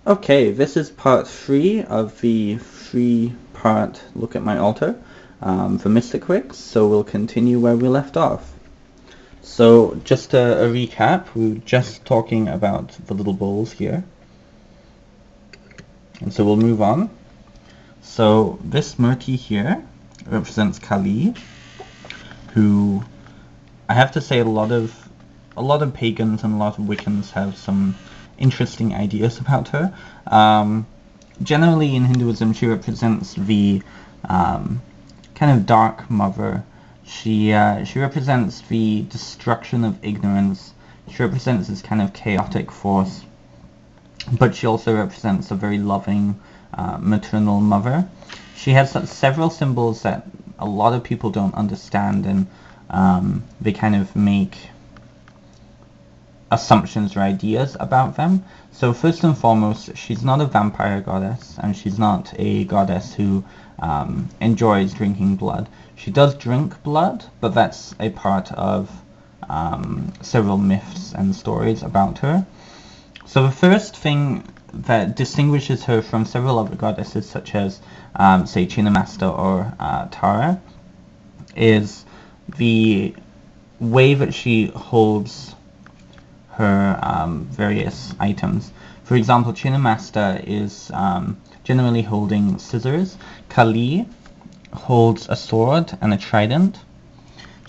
Okay, this is part 3 of the 3-part look at my altar for Mysticwicks, so we'll continue where we left off. So just a recap, we were just talking about the little bowls here, and so we'll move on. So this Murti here represents Kali, who I have to say a lot of pagans and a lot of Wiccans have some interesting ideas about her. Generally in Hinduism, she represents the kind of dark mother. She represents the destruction of ignorance. She represents this kind of chaotic force, but she also represents a very loving maternal mother. She has several symbols that a lot of people don't understand, and they kind of make assumptions or ideas about them. So first and foremost, she's not a vampire goddess, and she's not a goddess who enjoys drinking blood. She does drink blood, but that's a part of several myths and stories about her. So the first thing that distinguishes her from several other goddesses, such as, say, Chinnamasta or Tara, is the way that she holds her various items. For example, Chinnamasta is generally holding scissors. Kali holds a sword and a trident.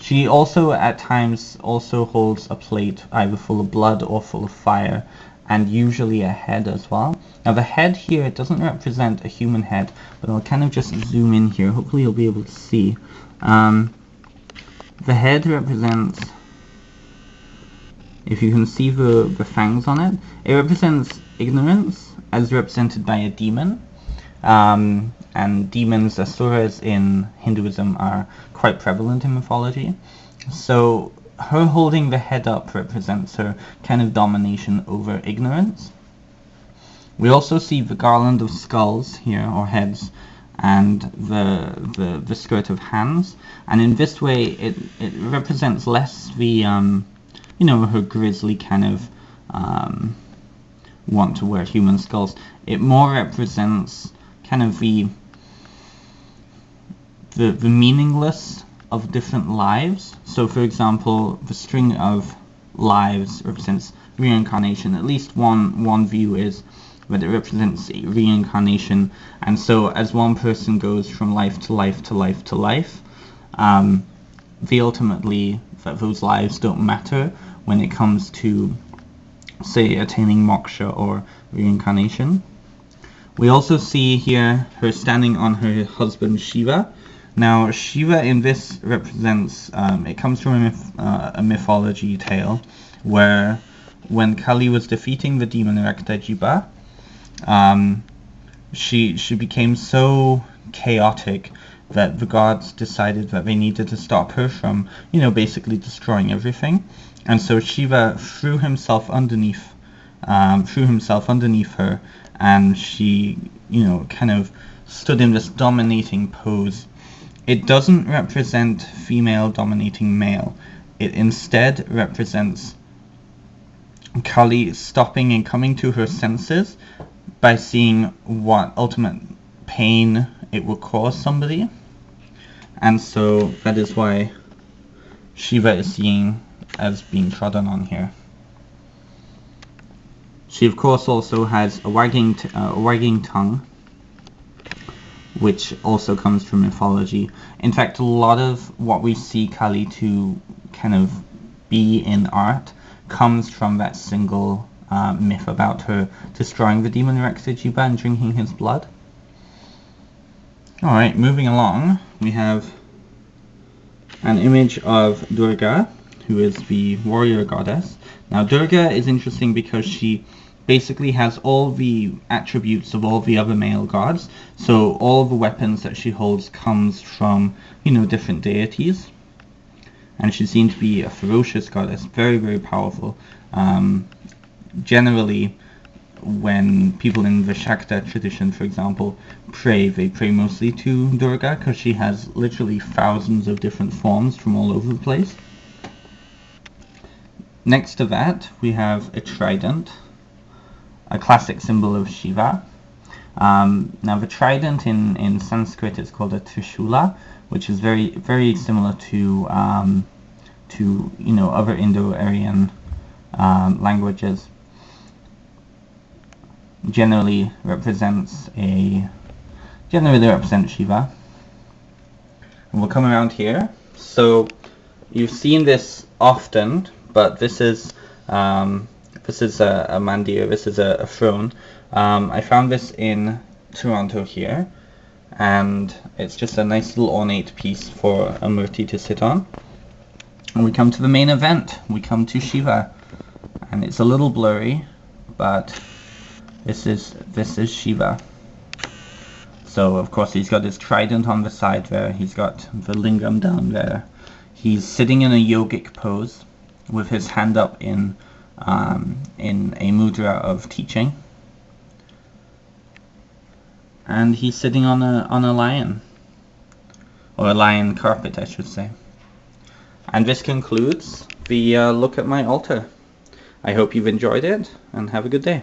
She also at times also holds a plate either full of blood or full of fire, and usually a head as well. Now the head here, it doesn't represent a human head, but I'll kind of just zoom in here. Hopefully you'll be able to see. The head represents, if you can see the fangs on it, it represents ignorance as represented by a demon. And demons, asuras in Hinduism, are quite prevalent in mythology. So her holding the head up represents her kind of domination over ignorance. We also see the garland of skulls here, or heads, and the skirt of hands. And in this way, it represents less the her grisly kind of want to wear human skulls. It more represents kind of the meaningless of different lives. So for example, the string of lives represents reincarnation. At least one view is that it represents reincarnation, and so as one person goes from life to life to life to life, they ultimately, that those lives don't matter when it comes to, say, attaining moksha or reincarnation. We also see here her standing on her husband Shiva. Now Shiva in this represents, it comes from a mythology tale where when Kali was defeating the demon Raktajiba, she became so chaotic that the gods decided that they needed to stop her from, basically destroying everything. And so Shiva threw himself underneath her, and she, kind of stood in this dominating pose. It doesn't represent female dominating male. It instead represents Kali stopping and coming to her senses by seeing what ultimate pain it will cause somebody. And so that is why Shiva is seen as being trodden on here. She of course also has a wagging tongue, which also comes from mythology. In fact, a lot of what we see Kali to kind of be in art comes from that single myth about her destroying the demon Raktajiba and drinking his blood. Alright, moving along, we have an image of Durga, who is the warrior goddess. Now Durga is interesting because she basically has all the attributes of all the other male gods. So all the weapons that she holds comes from, different deities. And she's seen to be a ferocious goddess, very, very powerful. Generally, when people in the Shakta tradition, for example, pray, they pray mostly to Durga because she has literally thousands of different forms from all over the place. Next to that, we have a trident. a classic symbol of Shiva. Now the trident in Sanskrit is called a Trishula, which is very similar to other Indo-Aryan languages. Generally represents Shiva. And we'll come around here. So you've seen this often, but this is a mandir. This is a throne. I found this in Toronto here, and it's just a nice little ornate piece for a murti to sit on. And we come to the main event. We come to Shiva, and it's a little blurry, but this is Shiva. So of course he's got his trident on the side there. He's got the lingam down there. He's sitting in a yogic pose with his hand up in a mudra of teaching. And he's sitting on a lion, or a lion carpet, I should say. And this concludes the look at my altar. I hope you've enjoyed it, and have a good day.